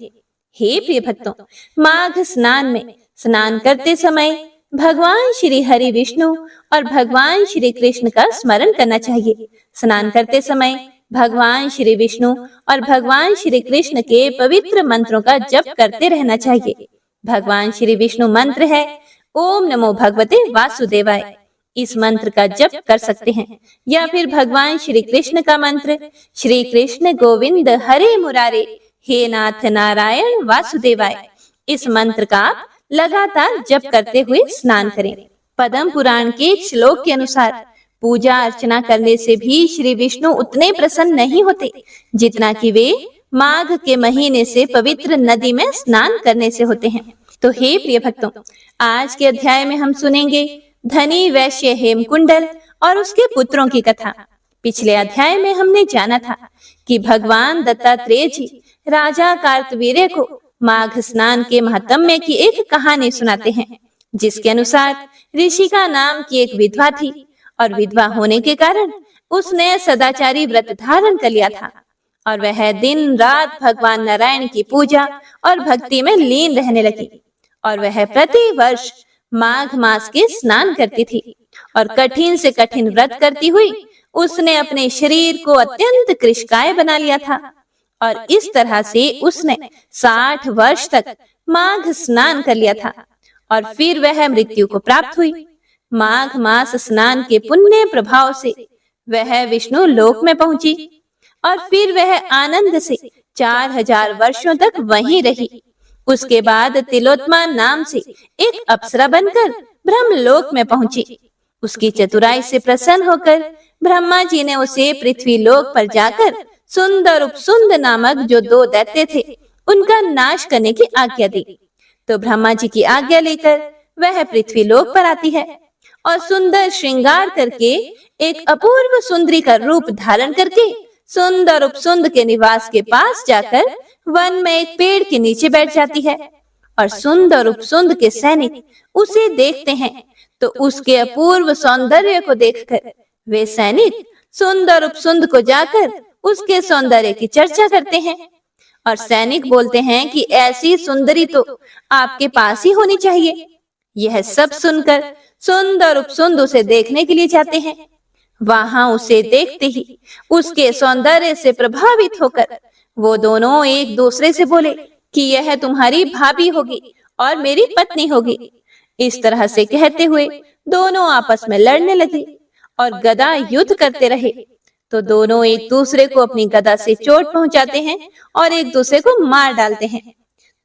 हे प्रिय भक्तों, माघ स्नान में स्नान करते समय भगवान श्री हरि विष्णु और भगवान श्री कृष्ण का स्मरण करना चाहिए। स्नान करते समय भगवान श्री विष्णु और भगवान श्री कृष्ण के पवित्र मंत्रों का जप करते रहना चाहिए। भगवान श्री विष्णु मंत्र है ओम नमो भगवते वासुदेवाय। इस मंत्र का जप कर सकते हैं, या फिर भगवान श्री कृष्ण का मंत्र श्री कृष्ण गोविंद हरे मुरारे हे नाथ नारायण वासुदेवाय। इस मंत्र का आप लगातार जप करते हुए स्नान करें। पद्म पुराण के एक श्लोक के अनुसार पूजा अर्चना करने से भी श्री विष्णु उतने प्रसन्न नहीं होते जितना कि वे माघ के महीने से पवित्र नदी में स्नान करने से होते हैं। तो हे प्रिय भक्तों, आज के अध्याय में हम सुनेंगे धनी वैश्य हेमकुंडल और उसके पुत्रों की कथा। पिछले अध्याय में हमने जाना था कि भगवान दत्तात्रेय जी राजा कार्तवीर्य को माघ स्नान के महात्म्य की एक कहानी सुनाते हैं, जिसके अनुसार ऋषिका नाम की एक विधवा थी और विधवा होने के कारण उसने सदाचारी व्रत धारण कर लिया था और वह दिन रात भगवान नारायण की पूजा और भक्ति में लीन रहने लगी। और वह प्रति वर्ष माघ मास के स्नान करती थी और कठिन से कठिन व्रत करती हुई उसने अपने शरीर को अत्यंत कृशकाय बना लिया था और इस तरह से उसने 60 वर्ष तक माघ स्नान कर लिया था और फिर वह मृत्यु को प्राप्त हुई। माघ मास स्नान के पुण्य प्रभाव से वह विष्णु लोक में पहुंची और फिर वह आनंद से 4000 वर्षों तक वहीं रही। उसके बाद तिलोत्मा नाम से एक अप्सरा बनकर ब्रह्मलोक में पहुंची। उसकी चतुराई से प्रसन्न होकर ब्रह्मा जी ने उसे पृथ्वी लोक पर जाकर सुंदर उपसुंद नामक जो 2 दैत्य थे उनका नाश करने की आज्ञा दी। तो ब्रह्मा जी की आज्ञा लेकर वह पृथ्वी लोक पर आती है और सुंदर श्रृंगार करके एक अपूर्व सुंदरी का रूप धारण करके सुंदर उपसुंद के निवास के पास जाकर वन में एक पेड़ के नीचे बैठ जाती है और सुंदर उपसुंद के सैनिक उसे देखते हैं। तो उसके अपूर्व सौंदर्य को देखकर वे सैनिक सुंदर उपसुंद को जाकर उसके सौंदर्य की चर्चा करते हैं और सैनिक बोलते हैं कि ऐसी सुंदरी तो आपके पास ही होनी चाहिए। यह सब सुनकर सुंदर उपसुंद उसे देखने के लिए जाते हैं। वहां उसे देखते ही उसके सौंदर्य से प्रभावित होकर वो दोनों एक दूसरे से बोले कि यह तुम्हारी भाभी होगी और मेरी पत्नी होगी। इस तरह से कहते हुए दोनों आपस में लड़ने लगे और गदा युद्ध करते रहे। तो दोनों एक दूसरे को अपनी गदा से चोट पहुंचाते हैं और एक दूसरे को मार डालते हैं।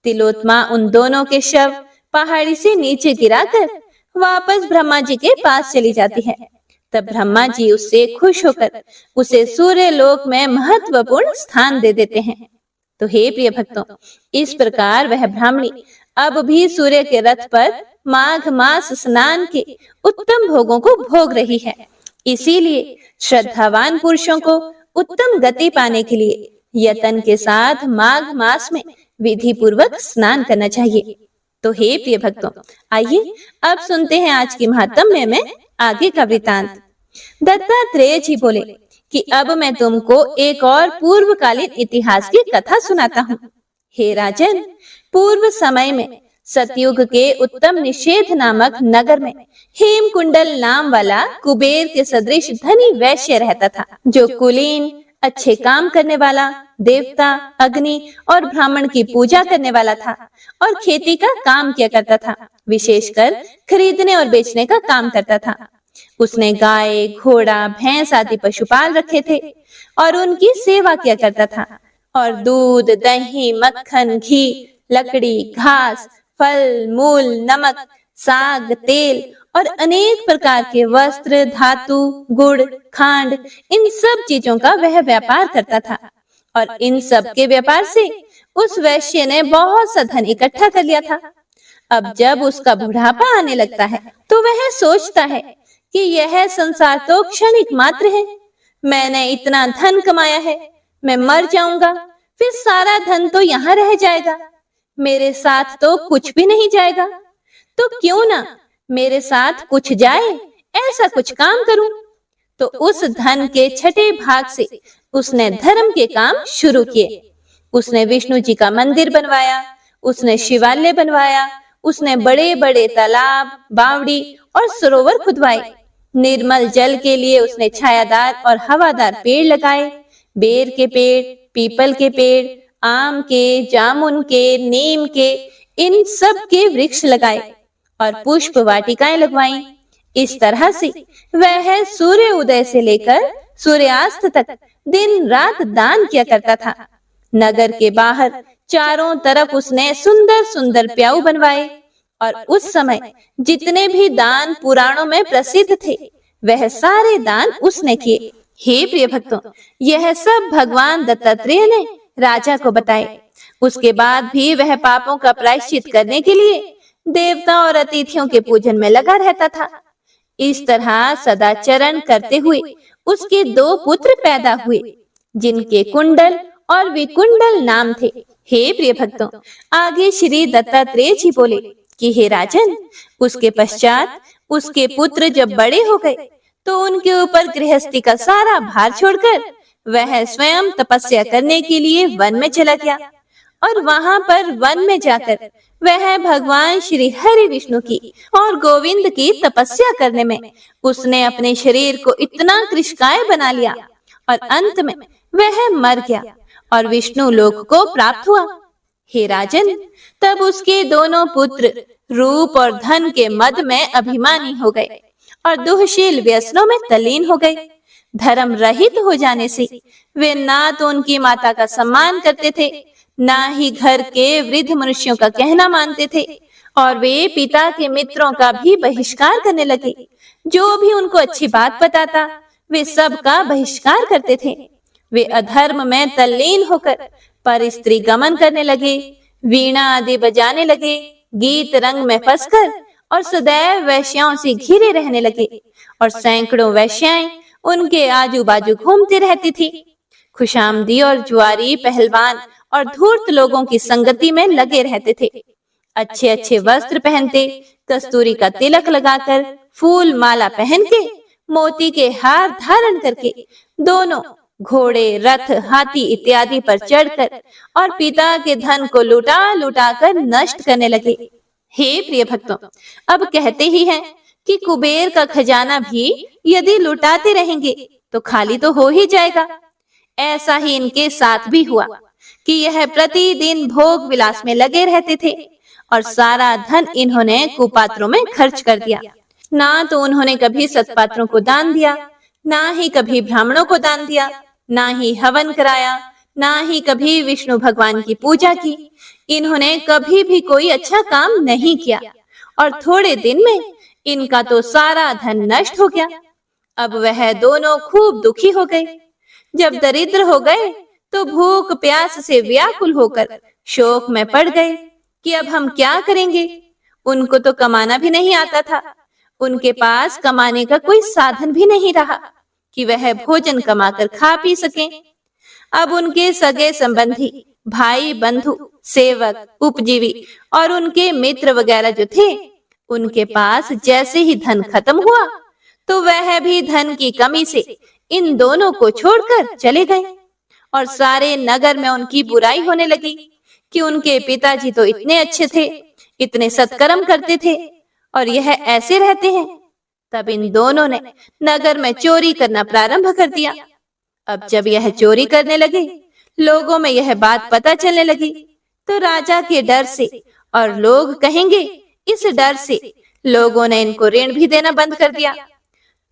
तिलोत्मा उन दोनों के शव पहाड़ी से नीचे गिराकर वापस ब्रह्मा जी के पास चली जाती है। तब ब्रह्मा जी उससे खुश होकर उसे सूर्य लोक में महत्वपूर्ण स्थान दे देते हैं। तो हे प्रिय भक्तों, इस प्रकार वह ब्राह्मणी अब भी सूर्य के रथ पर माघ मास स्नान के उत्तम भोगों को भोग रही है। इसीलिए श्रद्धावान पुरुषों को उत्तम गति पाने के लिए यतन के साथ माघ मास में विधि पूर्वक स्नान करना चाहिए। तो हे प्रिय भक्तों, आइए अब सुनते हैं आज की महात्म्य में आगे का वृतांत। दत्तात्रेय जी बोले कि अब मैं तुमको एक और पूर्वकालीन इतिहास की कथा सुनाता हूँ। हे राजन, पूर्व समय में सतयुग के उत्तम निषेध नामक नगर में हेमकुंडल नाम वाला कुबेर के सदृश धनी वैश्य रहता था, जो कुलीन, अच्छे काम करने वाला, देवता, अग्नि और ब्राह्मण की पूजा करने वाला था और खेती का काम किया करता था। विशेषकर खरीदने और बेचने का काम करता था। उसने गाय, घोड़ा, भैंस आदि पशुपाल रखे थे और उनकी सेवा किया करता था और दूध, दही, मक्खन, घी, लकड़ी, घास, फल, मूल, नमक, साग, तेल और अनेक प्रकार के वस्त्र, धातु, गुड़, खांड, इन सब चीजों का वह व्यापार करता था। और इन सब के व्यापार से उस वैश्य ने बहुत सा धन इकट्ठा कर लिया था। अब जब उसका बुढ़ापा आने लगता है तो वह सोचता है कि यह संसार तो क्षणिक मात्र है। मैंने इतना धन कमाया है, मैं मर जाऊंगा, फिर सारा धन तो यहाँ रह जाएगा, मेरे साथ तो कुछ भी नहीं जाएगा। तो क्यों ना मेरे साथ कुछ जाए, ऐसा कुछ काम करूं। तो उस धन के छठे भाग से उसने धर्म के काम शुरू किए। उसने विष्णु जी का मंदिर बनवाया, उसने शिवालय बनवाया, उसने बड़े बड़े तालाब, बावड़ी और सरोवर खुदवाए। निर्मल जल के लिए उसने छायादार और हवादार पेड़ लगाए। बेर के पेड़, पीपल के पेड़, आम के, जामुन के, नीम के, इन सब के वृक्ष लगाए और पुष्प वाटिकाएं लगवाई। इस तरह से वह सूर्य उदय से लेकर सूर्यास्त तक दिन रात दान किया करता था। नगर के बाहर चारों तरफ उसने सुंदर सुंदर प्याऊ बनवाए और उस समय जितने भी दान पुराणों में प्रसिद्ध थे वह सारे दान उसने किए। हे प्रिय भक्तों, यह सब भगवान दत्तात्रेय ने राजा को बताए। उसके बाद भी वह पापों का प्रायश्चित करने के लिए देवता और अतिथियों के पूजन में लगा रहता था। इस तरह सदाचरण करते हुए उसके 2 पुत्र पैदा हुए, जिनके कुंडल और विकुंडल नाम थे। हे प्रिय भक्तों, आगे श्री दत्तात्रेय जी बोले कि हे राजन, उसके पश्चात उसके पुत्र जब बड़े हो गए तो उनके ऊपर गृहस्थी का सारा भार छोड़कर वह स्वयं तपस्या करने के लिए वन में चला गया और वहां पर वन में जाकर वह भगवान श्री हरि विष्णु की और गोविंद की तपस्या करने में उसने अपने शरीर को इतना कृशकाय बना लिया और अंत में वह मर गया और विष्णु लोक को प्राप्त हुआ। हे राजन, तब उसके दोनों पुत्र रूप और धन के मद में अभिमानी हो गए और दुहशील व्यसनों में तल्लीन हो गए। धर्म रहित हो जाने से वे ना तो उनकी माता का सम्मान करते थे, ना ही घर के वृद्ध मनुष्यों का कहना मानते थे और वे पिता के मित्रों का भी बहिष्कार करने लगे। जो भी उनको अच्छी बात बताता वे सब का बहिष्कार करते थे। वे अधर्म में तल्लीन होकर पर स्त्री गमन करने लगे, वीणा आदि बजाने लगे, गीत रंग में फंसकर और सदैव वैश्याओं से घिरे रहने लगे और सैकड़ों वैश्याएं उनके आजू बाजू घूमती रहती थी। खुशामदी और जुआरी, पहलवान और धूर्त लोगों की संगति में लगे रहते थे। अच्छे अच्छे वस्त्र पहनते, कस्तूरी का तिलक लगाकर, फूल माला पहन के, मोती के हार धारण करके दोनों घोड़े, रथ, हाथी इत्यादि पर चढ़कर और पिता के धन को लुटा लुटा कर नष्ट करने लगे। हे प्रिय भक्तों, अब कहते ही हैं कि कुबेर का खजाना भी यदि लुटाते रहेंगे तो खाली तो हो ही जाएगा। ऐसा ही इनके साथ भी हुआ कि यह प्रतिदिन भोग विलास में लगे रहते थे और सारा धन इन्होंने कुपात्रों में खर्च कर दिया। ना तो उन्होंने कभी सत्पात्रों को दान दिया, ना ही कभी ब्राह्मणों को दान दिया, ना ही हवन कराया, ना ही कभी विष्णु भगवान की पूजा की। इन्होंने कभी भी कोई अच्छा काम नहीं किया और थोड़े दिन में इनका तो सारा धन नष्ट हो गया। अब वह दोनों खूब दुखी हो गए। जब दरिद्र हो गए तो भूख प्यास से व्याकुल होकर शोक में पड़ गए कि अब हम क्या करेंगे। उनको तो कमाना भी नहीं आता था। उनके पास कमाने का कोई साधन भी नहीं रहा कि वह भोजन कमाकर खा पी सकें। अब उनके सगे संबंधी, भाई बंधु, सेवक, उपजीवी और उनके मित्र वगैरह जो थे, उनके पास जैसे ही धन खत्म हुआ तो वह भी धन की कमी से इन दोनों को छोड़कर चले गए। और सारे नगर में उनकी बुराई होने लगी कि उनके पिताजी तो इतने अच्छे थे, इतने सत्कर्म करते थे, और यह ऐसे रहते हैं। तब इन दोनों ने नगर में चोरी करना प्रारंभ कर दिया। अब जब यह चोरी करने लगे, लोगों में यह बात पता चलने लगी, तो राजा के डर से और लोग कहेंगे इस डर से लोगों ने इनको ऋण भी देना बंद कर दिया।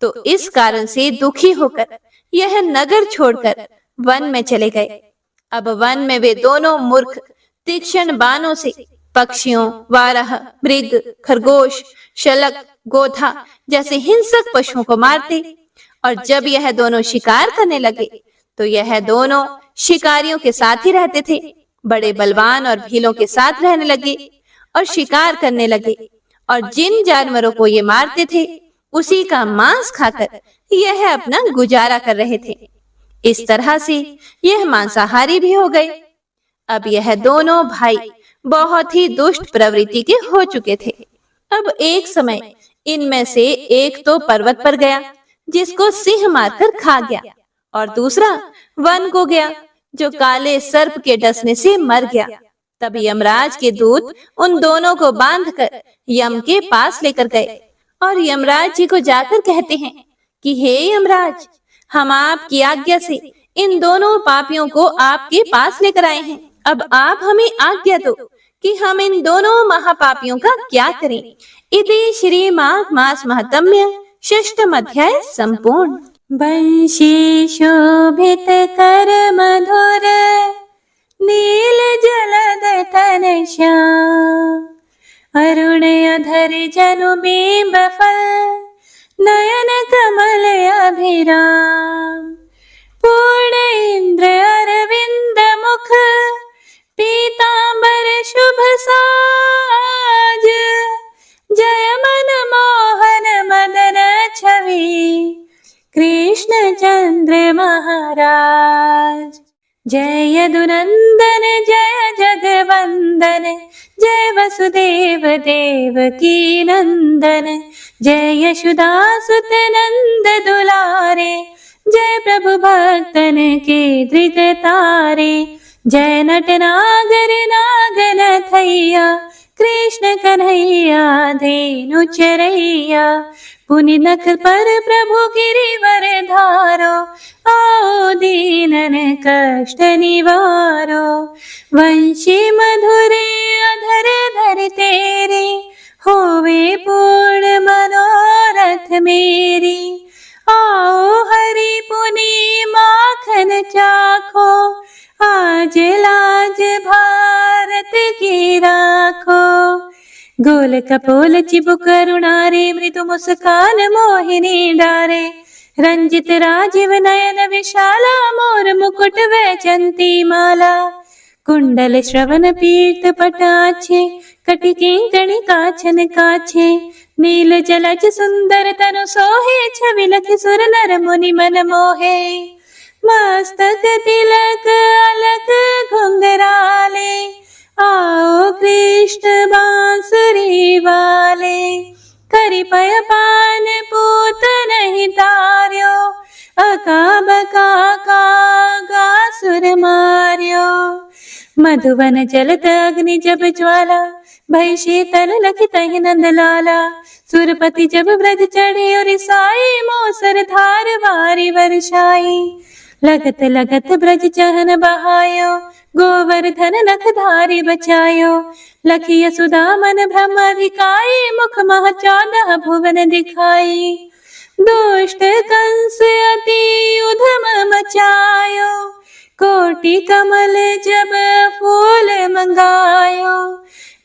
तो इस कारण से दुखी होकर यह नगर छोड़कर वन में चले गए। अब वन में वे दोनों मूर्ख तीक्ष्ण बाणों से पक्षियों, वारह, मृग, खरगोश, शलक, गोधा जैसे हिंसक पशुओं को मारते। और जब यह दोनों शिकार करने लगे तो यह दोनों शिकारियों के साथ ही रहते थे। बड़े बलवान और भीलों के साथ रहने लगे और शिकार करने लगे, और जिन जानवरों को ये मारते थे उसी का मांस खाकर यह अपना गुजारा कर रहे थे। इस तरह से यह मांसाहारी भी हो गए। अब यह दोनों भाई बहुत ही दुष्ट प्रवृत्ति के हो चुके थे। अब एक समय इनमें से एक तो पर्वत पर गया जिसको सिंह मारकर खा गया, और दूसरा वन को गया जो काले सर्प के डसने से मर गया। तब यमराज के दूत उन दोनों को बांधकर यम के पास लेकर गए और यमराज जी को जाकर कहते हैं कि हे यमराज, हम आपकी आज्ञा से इन दोनों पापियों को आपके पास लेकर आए हैं। अब आप हमें आज्ञा दो कि हम इन दोनों महापापियों का क्या करें। इति श्री माघ मास महात्म्य षष्ठम अध्याय संपूर्ण। वंशी शोभित कर मधुर नील जलद तन श्याम, अरुण अधर जनु बिंब फल नयन कमल अभिराम, पूर्ण इंद्र अरविंद मुख पीतांबर शुभ साज, जय मन मोहन मदन छवि कृष्ण चंद्र महाराज। जय यदुनंदन जय जगवंदन, जय वसुदेव देवकी नंदन, जय यशोदासुत नंद दुलारे, जय प्रभु भक्तन के धृत तारे, जय नटनागर नागन थैया कृष्ण कन्हैया धेनु चरैया, पुनि नख पर प्रभु गिरिवर धारो, आओ दीनन कष्ट निवारो, वंशी मधुरे अधर धर तेरे, होवे पूर्ण मनोरथ मेरी, आओ हरि पुनि माखन चाखो, आज लाज भारत की राखो, गोल कपोल चिबुक करुणारे, मृदु मुस्कान मोहिनी डारे, रंजित राजीव नयन विशाला, मोर मुकुट वैजंती माला, कुंडल श्रवण पीठ पटाछे, कटि किंकणी काछन काछे, नील जलज सुंदर तनु सोहे, छवि लखि सुर नर मुनि मन मोहे, मस्तक तिलक अलक घुंघराले, आओ कृष्ण बांसुरी वाले, करि पय पान पूत नहीं तार्यो, अका बका का सुर मार्यो, मधुवन जलत अग्नि जब ज्वाला, भय शीतल लखि तहि नंद लाला, सुरपति जब ब्रज चढ़े और साई, मोसर धार वारी वर्षाई, लगत लगत ब्रज चहन बहायो, गोवर्धन नख धारी बचायो, लखी यशोदा मन ब्रह्म अधिकाई, मुख मह 14 भुवन दिखाई, दुष्ट कंस अति उधम मचायो, कोटि कमल जब फूल मंगायो,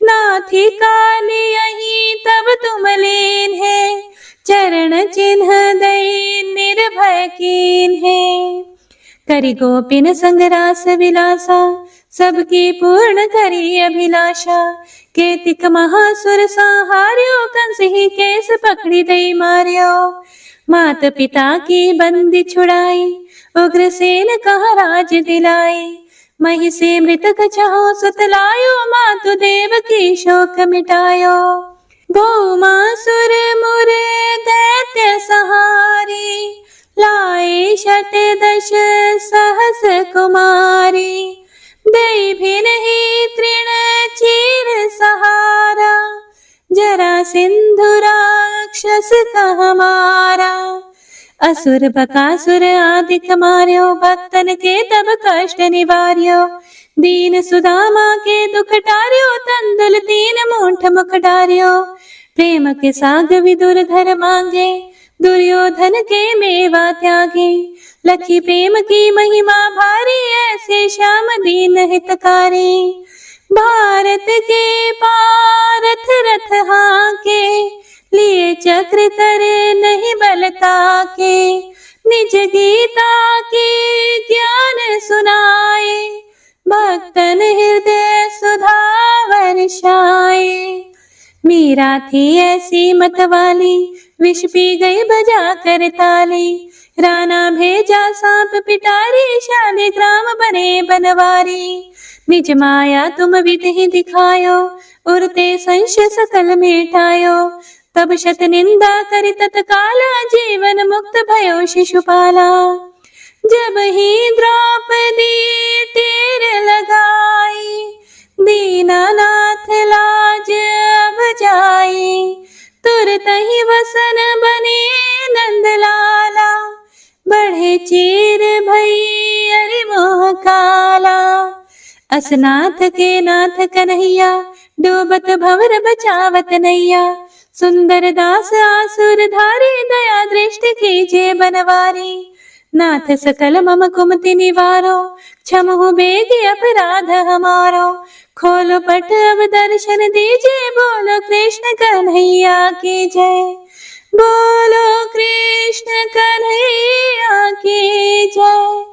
नाथी काली यही तब तुम लीन है, चरण चिन्ह दई निर्भय कीन्हे। करि गोपिन संग रास विलासा, सबकी पूर्ण करी अभिलाषा। केतिक महासुर संहार्यो, कंस ही केस पकड़ी दई मार्यो। मात पिता की बंदी छुड़ाई, उग्रसेन कहा राज दिलाई। मही से मृतक छहो सुत लायो, मातु देव की शोक मिटायो। भौमासुर मुर दैत्य सहारी, लाए शत दश सहस कुमारी। दई भी नहीं तृण चीर सहारा, जरा सिंधु राक्षस का हमारा। असुर बकासुर आदिक मार्यो, भक्तन के तब कष्ट निवार्यो। दीन सुदामा के दुख टार्यो, तंदुल 3 मूठ मुख डार्यो। प्रेम के साग विदुर धर मांगे, दुर्योधन के मेवा त्यागे। लखी प्रेम की महिमा भारी, ऐसे श्याम दीन हितकारी। भारत के पारथ रथ हाके, लिए चक्र करे नहीं बलता के। निज गीता के ज्ञान सुनाए, भक्तन हृदय सुधा वर्षाए। मीरा थी ऐसी मतवाली, विष पी गई बजा कर ताली। राणा भेजा सांप पिटारी, शालिग्राम बने बनवारी। निज माया तुम विधि दिखायो, उरते संशय सकल मिटायो। तब शत निंदा करि तत्काला, जीवन मुक्त भयो शिशुपाला। जब ही द्रौपदी टेर लगाई, दीनानाथ लाज अब जाई। तुरत ही वसन बने नंदलाला, बढ़े चीर भई अरि मोह काला। असनाथ के नाथ कन्हैया, डूबत भंवर बचावत नैया। सुंदर दास आसुर धारी, दया दृष्टि कीजिए बनवारी। नाथ सकल मम कुमति निवारो, क्षमहु बेगी अपराध हमारो। खोलो पट अब दर्शन दीजिए, बोलो कृष्ण कन्हैया की जय। बोलो कृष्ण कन्हैया की जय।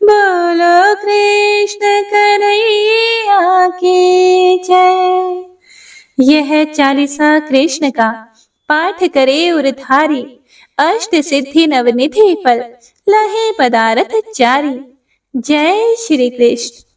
बोलो कृष्ण कन्हैया की जय। यह चालीसा कृष्ण का पाठ करे उरधारी, अष्ट सिद्धि नवनिधि फल, लहे पदारथ चारी। जय श्री कृष्ण।